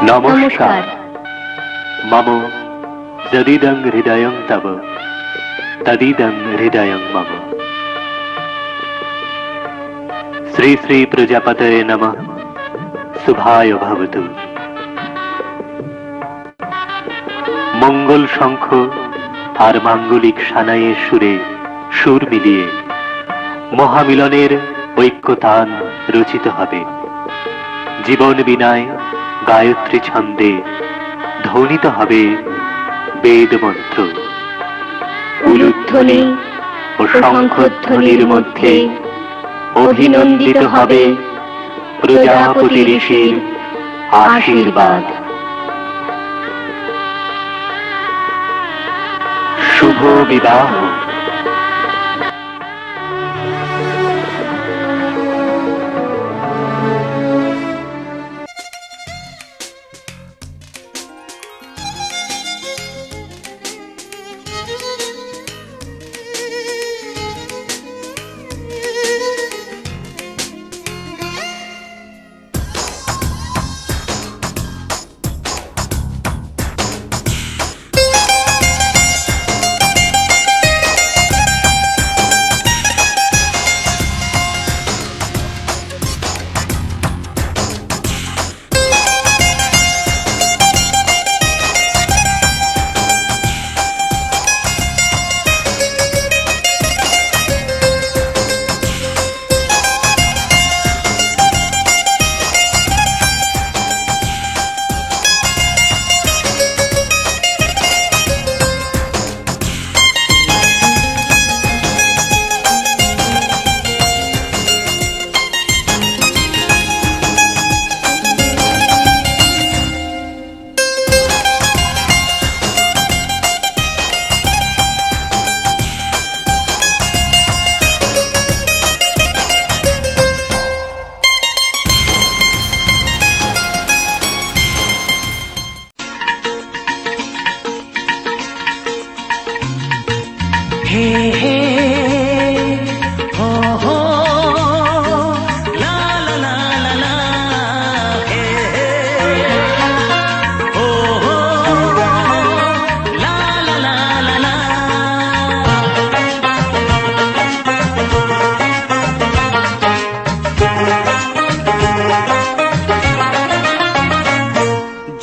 नमस्कार। मम जदिदं हृदयं तव तदिदं हृदयं मम। श्री श्री प्रजापतये नमः। शुभाय भवतु। मंगल शंख और मांगलिक सानाइये सुरे सुर मिलिए महामिलनेर ऐक्यतान रचित हबे। जीवन बिनाय गायत्री छंदे ध्वनित हबे वेद मंत्र। उलुध्वनि और शंखध्वनिर मध्य अभिनंदित हबे प्रजापति ऋषिर आशीर्वाद। शुभ विवाह।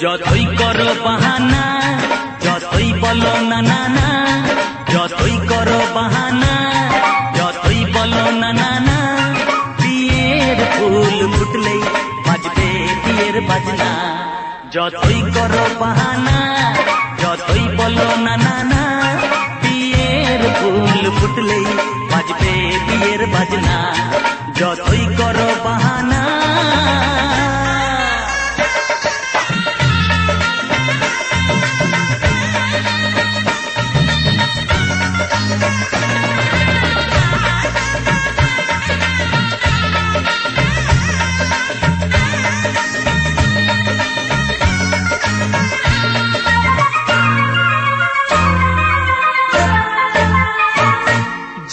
যতই করো বাহানা যতই বলো না না না, যতই করো বাহানা যতই বলো না না না, বিয়ের ফুল ফুটলেই বাজবে বিয়ের বাজনা। যতই করো বাহানা যতই বলো না না না, বিয়ের ফুল ফুটলেই বাজবে বিয়ের বাজনা। যতই করো বাহানা।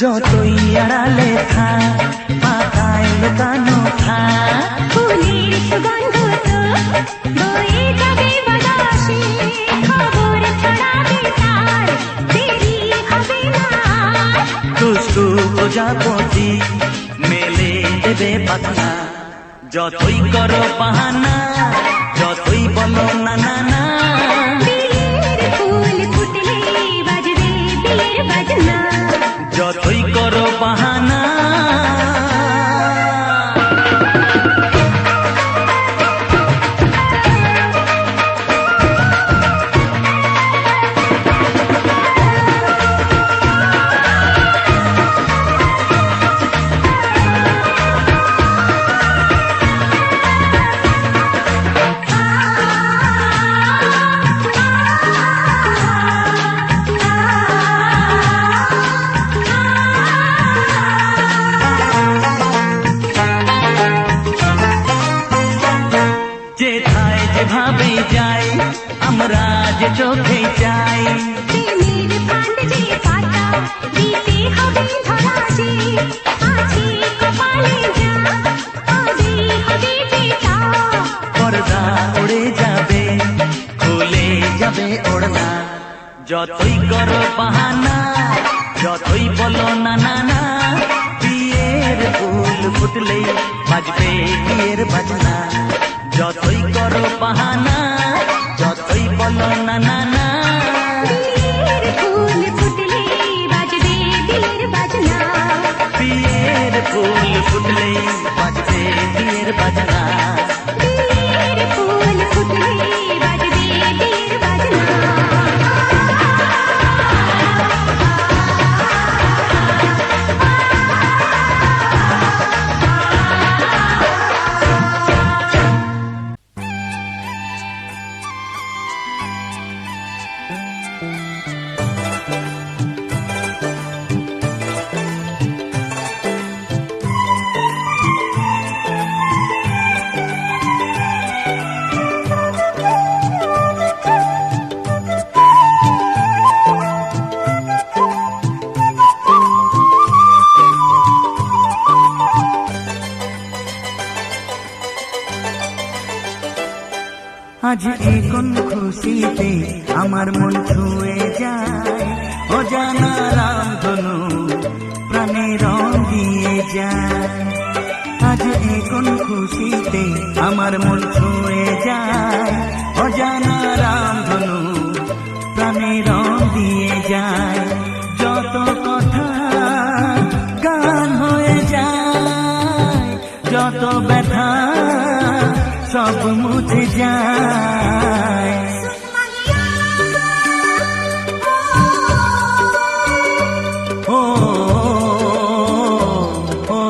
যতই আড়ালে থাক পাতায় লুকানো থাক, ফুলের সুগন্ধ তো বয়ে যাবে বাতাসে, খবর ছড়াবে তার দেরি হবে না। দুষ্টু প্রজাপতি মেলে দেবে পাখনা। যতই করো বাহানা যতই বলো না না না, বিয়ের ফুল ফুটলে বাজবে বিয়ের বাজনা। যতই করো বাহানা। যেথায় যেভাবে যাই আমরা যে চোখে যাই, প্রেমের ফান্ড যে পাতা দিতে হবে ধরা যে, আছে কপালে যা হবে হবে যেটা। পর্দা উড়ে যাবে যাবে ওড়না। যতই করো বাহানা, যতই বলো না না না, বিয়ের ফুল ফুটলেই বাজবে বিয়ের বাজনা। যতই করো বাহানা, যতই বলো না না না, বিয়ের ফুল ফুটলে বাজবে বিয়ের বাজনা। বিয়ের ফুল ফুটলেই বাজবে বিয়ের বাজনা। বিয়ের ফুল ফুটলে বাজবে বিয়ের বাজনা। আজ এখন খুশিতে আমার মন ছুঁয়ে যায়, অজানা রামধনু প্রাণে রং দিয়ে যায়। আজ এখন খুশিতে আমার মন ছুঁয়ে যায়, অজানা রামধনু প্রাণে রং দিয়ে যায়। যত কথা গান হয়ে যায়, যত ব্যথা সব মুছে যায়। ও ও,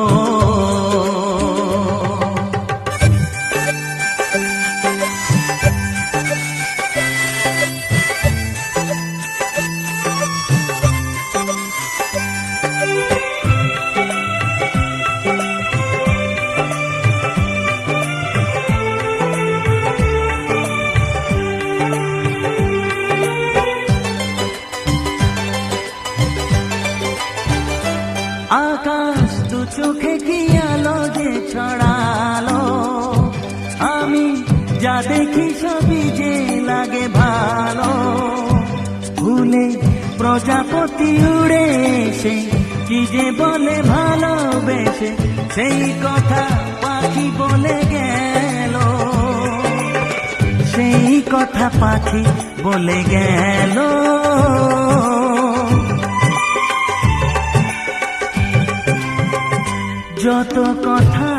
আকাশ দু চোখে কি আলো যে ছড়ালো, আমি যা দেখি সবই যে লাগে ভালো। ভুলে প্রজাপতি উড়ে এসে কি যে বলে ভালোবেসে, সেই কথা পাখি বলে গেল, সেই কথা পাখি বলে গেল। যত কথা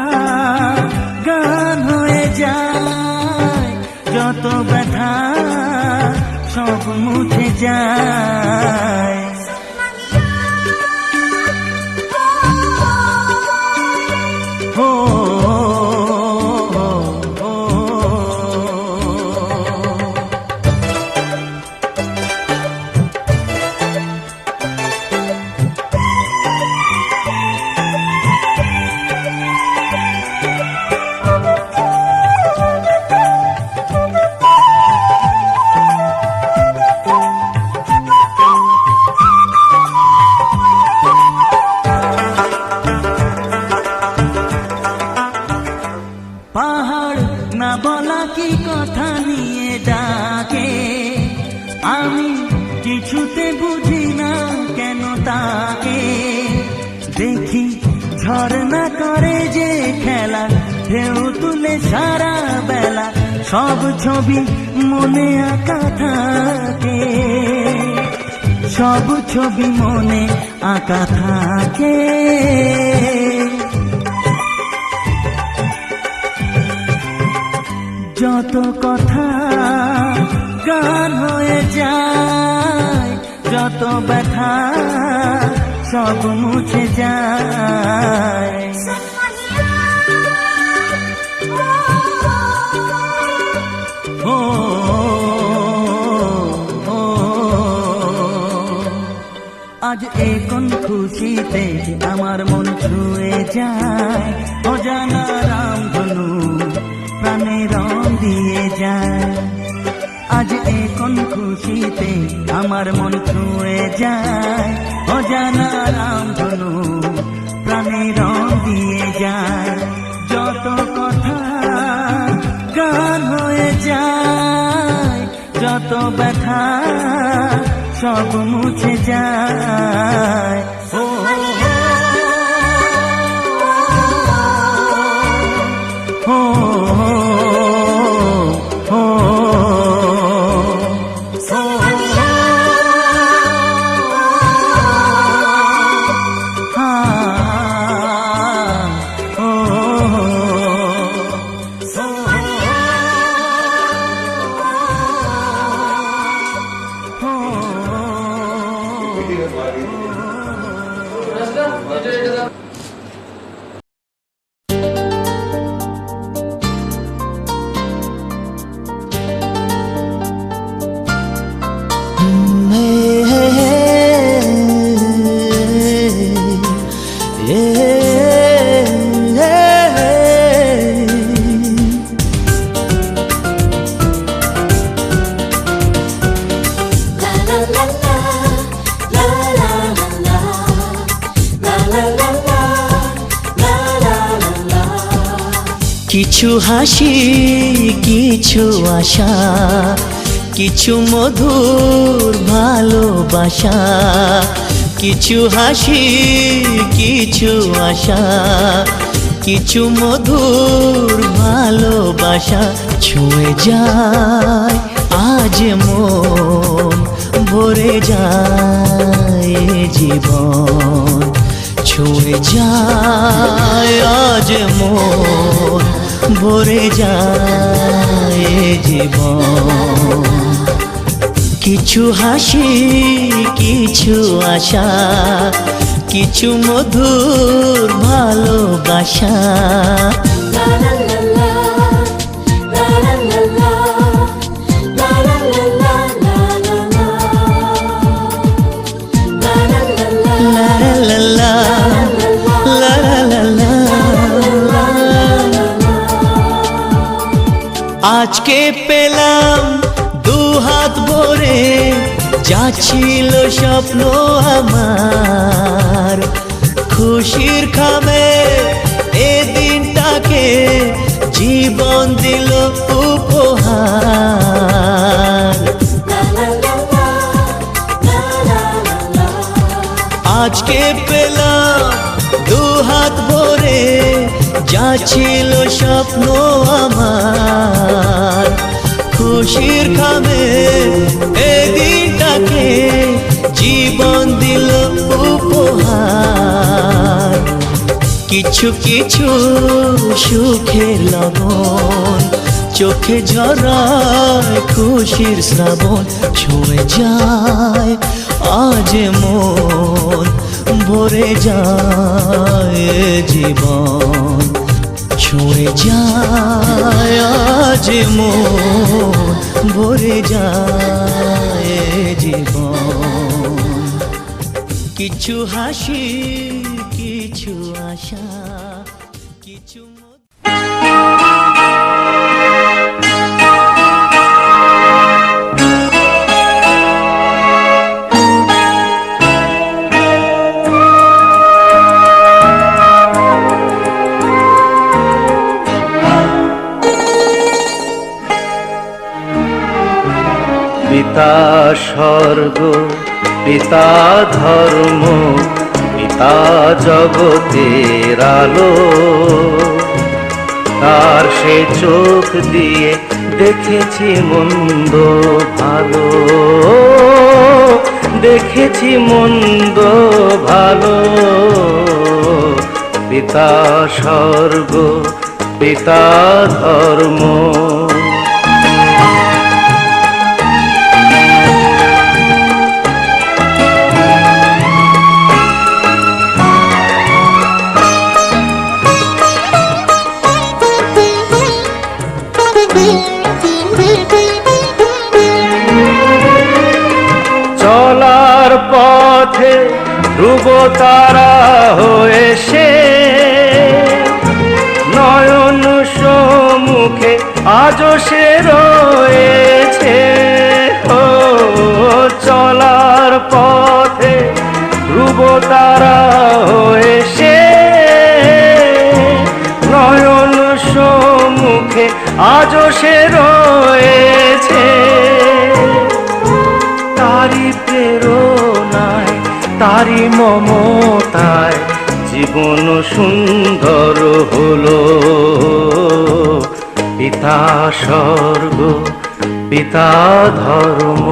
গান হয়ে যায়, যত ব্যথা সব মুছে যায়। ও ও, পাহাড় না বলা কি কথা নিয়ে ডাকে, আমি কিছুতে বুঝি না কেন তাকে। দেখি ঝর্ণা করে যে খেলা, ঢেউ তুলে সারা বেলা, সব ছবি মনে আঁকা থাকে, সব ছবি মনে আঁকা থাকে। যত কথা গান হয়ে যায়, যত ব্যথা সব মুছে যায়। ও ও, আজ এখন খুশিতে আমার মন ছুঁয়ে যায়, অজানা রামধনু প্রাণে রং দিয়ে যায়। আজ এখন খুশিতে আমার মন ছুঁয়ে যায়, অজানা রামধনু প্রাণে রং দিয়ে যায়। যত কথা গান হয়ে যায়, যত যত ব্যথা সব মুছে যায়। ও ও ও কিছু হাসি, কিছু আশা, কিছু মধুর ভালোবাসা। কিছু হাসি, কিছু আশা, কিছু মধুর ভালোবাসা। ছুঁয়ে যায় আজ মন, ভরে যায় জীবন। ছুঁয়ে যায় আজ মন, ভরে যায় জীবন। কিছু হাসি, কিছু আশা, কিছু মধুর ভালোবাসা। আজকে পেলাম দুহাত ভরে, যা ছিল স্বপ্ন আমার। খুশির খামে এ দিনটাকে জীবন দিল উপহার। আজকে পেলাম দুহাত ভরে, যা ছিল স্বপ্ন আমার। খুশির খামে এ দিনটাকে জীবন দিল উপহার। কিছু কিছু সুখের লবণ, চোখে ঝরায় খুশির শ্রাবণ। ছুঁয়ে যায় আজ মন, ভরে যায় জীবন। ছুঁয়ে যায় আজ মন, ভরে যায় জীবন। কিছু হাসি, কিছু আশা, কিছু পিতা স্বর্গ, পিতা ধর্ম, পিতা জগতের আলো। তার সে চোখ দিয়ে দেখেছি মন্দ ভালো, দেখেছি মন্দ ভালো। পিতা স্বর্গ, পিতা ধর্ম। চলার পথে ধ্রুব তারা হয়ে সে, নয়ন সম্মুখে আজও সে রয়েছে। ও চলার পথে ধ্রুব তারা হয়ে সে, নয়ন সম্মুখে আজও সে রয়েছে। তারি মমতায় জীবন সুন্দর হলো। পিতা স্বর্গ পিতা ধর্ম,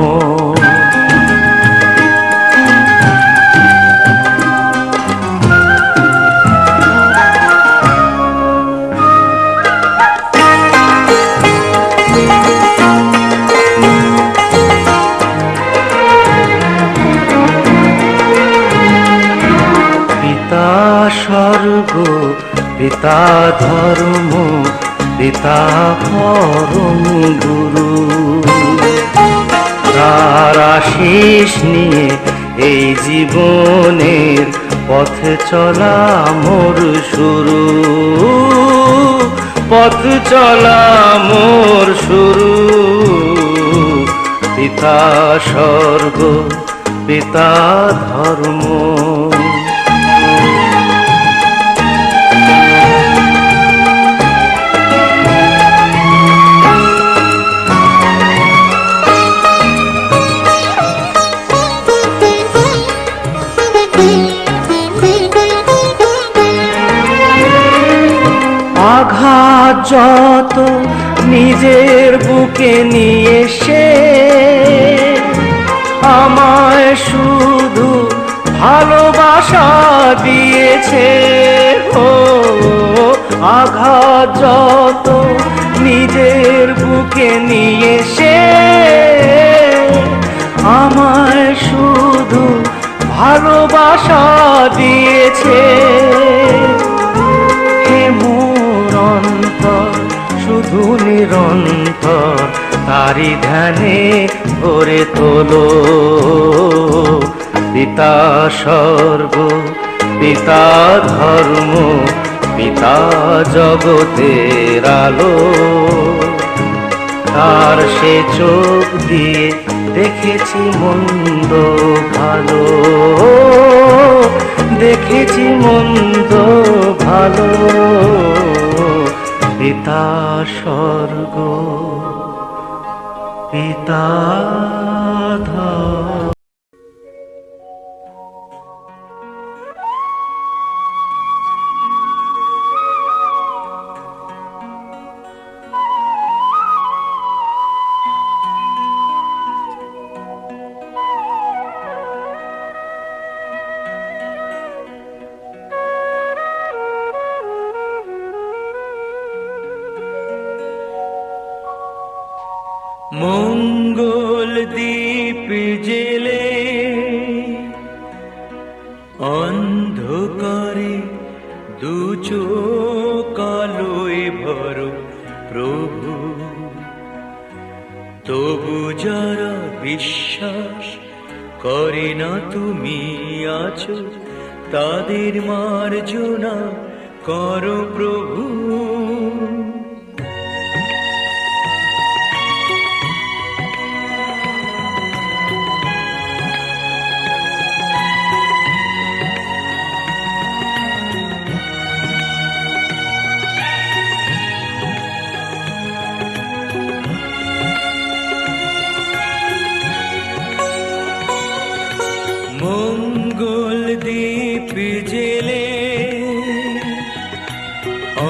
পিতা স্বর্গ পিতা ধর্ম পিতা পরম গুরু। তার আশিস নিয়ে এই জীবনের পথ চলা মোর শুরু, পথ চলা মোর শুরু। পিতা স্বর্গ পিতা ধর্ম, আঘাত যত নিজের বুকে নিয়ে সে আমায় শুধু ভালোবাসা দিয়েছে। ও আঘাত যত নিজের বুকে নিয়ে সে আমায় শুধু ভালোবাসা দিয়েছে। শুধু নিরন্তর তারি ধ্যানে ভরে তোলো। পিতা স্বর্গ পিতা ধর্ম পিতা জগতের আলো। তার সে চোখ দিয়ে দেখেছি মন্দ ভালো, দেখেছি মন্দ ভালো। পিতা স্বর্গ পিতা ধর্ম। মঙ্গল দীপ জেলে অন্ধকারে দু চোখ আলোয় ভরো প্রভু। তবু যারা বিশ্বাস করে না তুমি আছো, তাদের মার্জনা করো প্রভু। মঙ্গল দীপ জেলে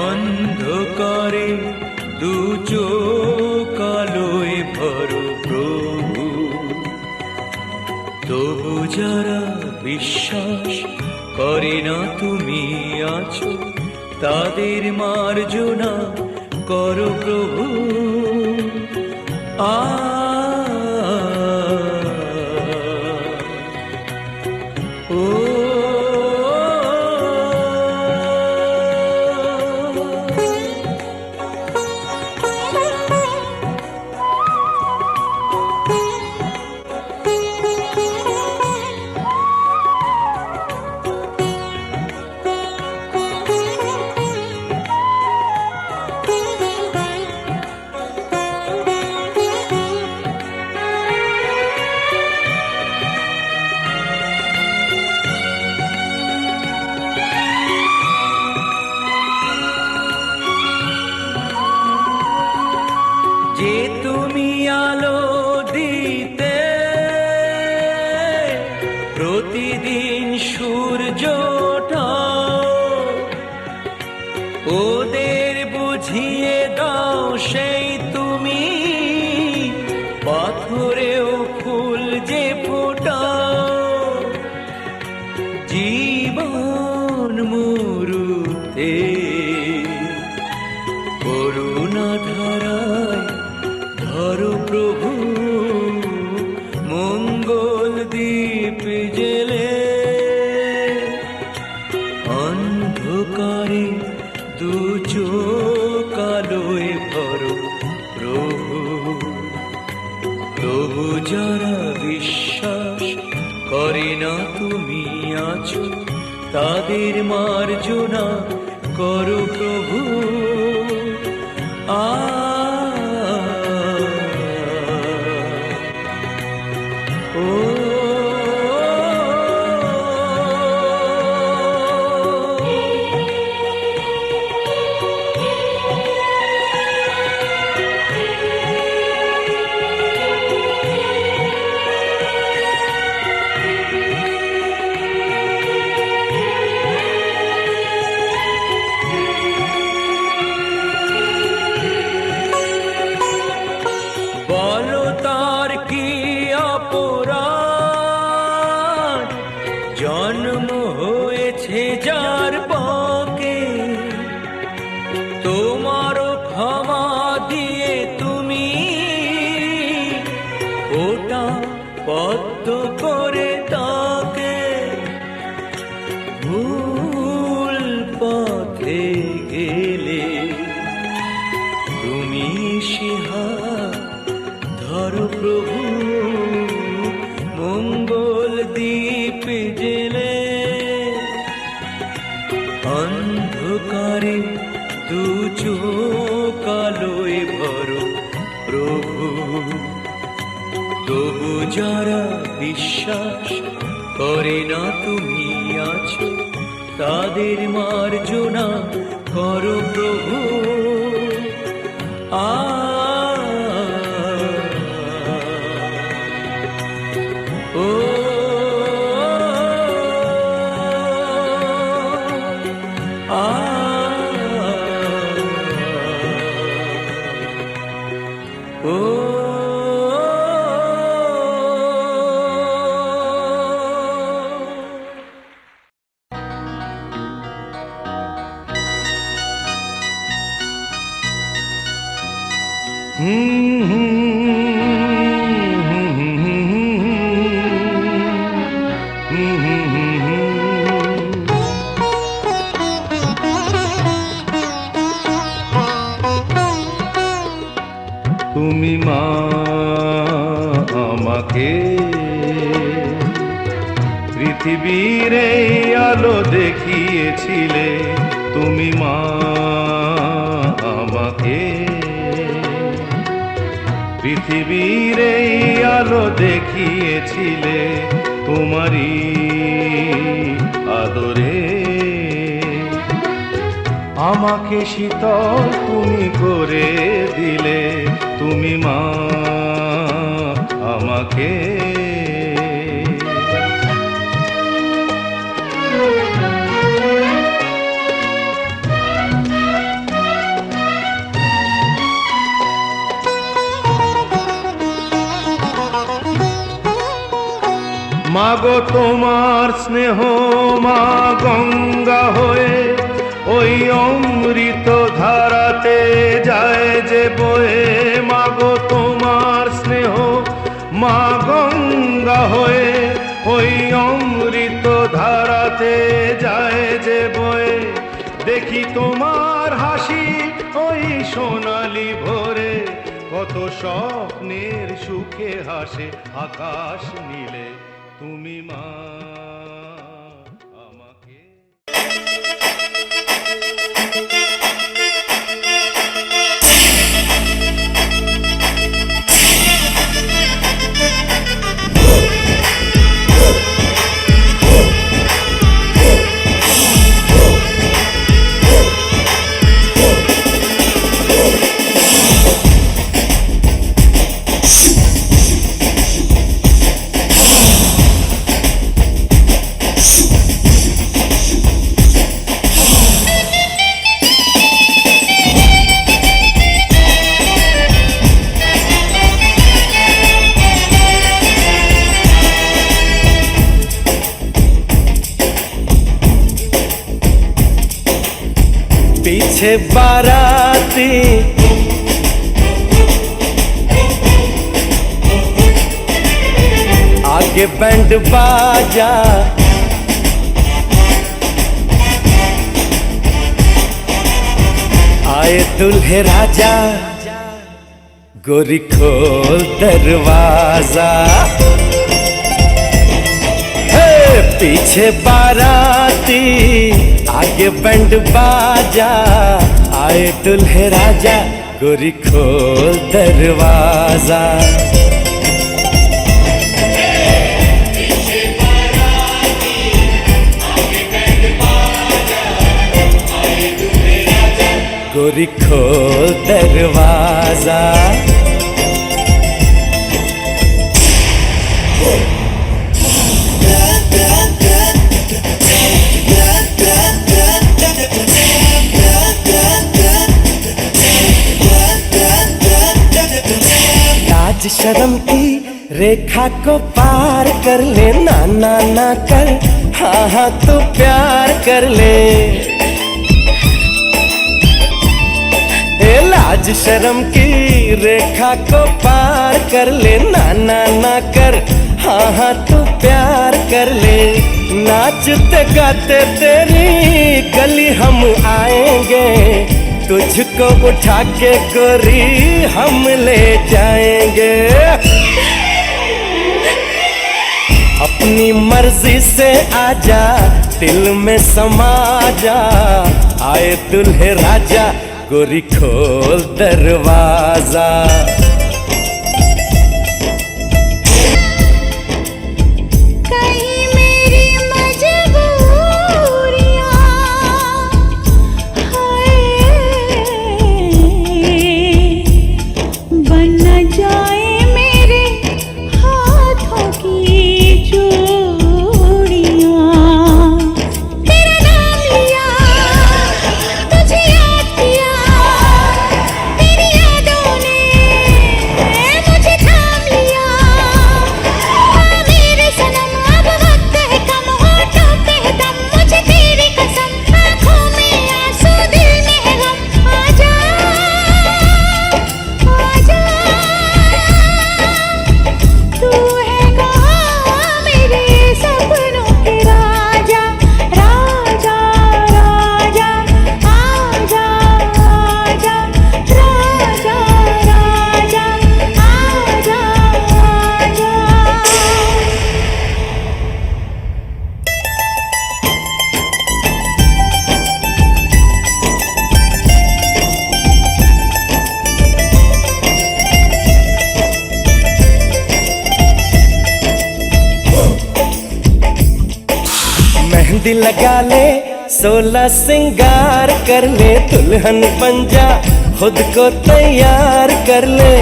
অন্ধকারে দু চোখ আলোয় ভরো প্রভু। তবু যারা বিশ্বাস করে না তুমি আছো, তাদের মার্জনা করো প্রভু। যে তুমি আলো দিতে প্রতিদিন পাথরেও ফুল যে ফোটাও, জীবন মরুতে করুণা ধারায় ধরো প্রভু মঙ্গল দ্বীপ জেলে। অন্ধকারে দু চোখ আলোয় ভরো প্রভু, তবু যারা বিশ্বাস করে না তুমি আছো, তাদের মার্জনা করো প্রভু। বলো তার কি অপরাধ, জন্ম হয়েছে যার বুকে, তোমারও ক্ষমা দিয়ে তুমি ওটা পদ্ম করে তাকে। ভুল পথে গেলে তুমি সিহার ধরো প্রভু মঙ্গল দ্বীপ জেলে। অন্ধকারে দু চোখ আলোয় ভরো প্রভু, তবু যারা বিশ্বাস করে না তুমি আছো, তাদের মার্জনা করো প্রভু। তুমি মা আমাকে পৃথিবীর এই আলো দেখিয়েছিলে, তুমি মা আমাকে পৃথিবীর এই আলো দেখিয়েছিলে, তোমারই আদরে আমাকে শীতল তুমি করে দিলে, তুমি মা আমাকে। মাগো তোমার স্নেহ মা গঙ্গা হয়ে ওই অমৃত ধারাতে যায় যে বয়ে। মাগো তোমার স্নেহ মা গঙ্গা হয়ে ওই অমৃত ধারাতে যায় যে বয়ে। দেখি তোমার হাসি ওই সোনালি ভোরে, কত স্বপ্নের সুখে হাসে আকাশ নীলে, তুমি মা আমাকে। पीछे बाराती आगे बैंड बाजा, आए दुल्हे राजा, गोरी खोल दरवाजा। हे पीछे बाराती आगे बैंड बाजा, आए दुल्हे राजा, गोरी खोल दरवाजा। गोरी खोल दरवाजा। लाज शर्म की रेखा को पार कर ले, ना ना ना कर, हाँ हाँ तू प्यार कर ले। लाज शर्म की रेखा को पार कर ले, ना ना ना कर, हाँ हाँ तू प्यार कर ले। नाचते गाते तेरी गली हम आएंगे, तुझको उठा के गोरी हम ले जाएंगे। अपनी मर्जी से आजा, दिल में समा जा, आए दुल्हे राजा, गोरी खोल दरवाजा। कहीं मेरी मजबूरियां बन न जाए मेरे हाथों की चूड़ियां। तेरा नाम लिया, तुझे याद किया, तेरी यादों ने मुझे थाम लिया। हाँ मेरे सनम अब वक्त है कम, होठों पे है दम, मुझे तेरी कसम, आँखों में आंसू दिल में है गम। आजा आजा, तू है कहाँ मेरे सपनों के राजा, राजा राजा। आजा आजा राजा राजा, आजा आजा। मेहंदी लगा ले, 16 सिंगार कर ले, दुल्हन बन जा, खुद को तैयार कर ले।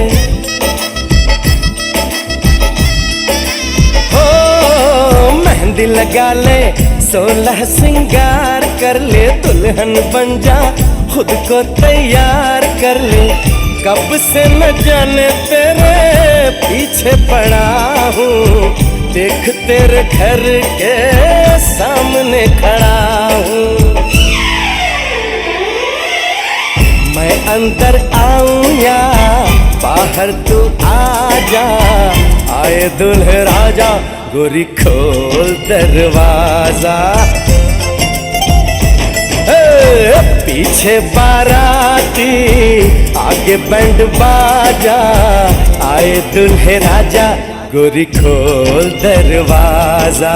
हो मेहंदी लगा ले, 16 सिंगार कर ले, दुल्हन बन जा, खुद को तैयार कर ले। कब से न जाने तेरे पीछे पड़ा हूँ, देख तेरे घर के सामने खड़ा हूँ। मैं अंदर आऊं या बाहर तू आजा, आए दुल्हे राजा, गोरी खोल दरवाजा। पीछे बाराती आगे बैंड बाजा, आए दुल्हे राजा, गोरी खोल दरवाजा।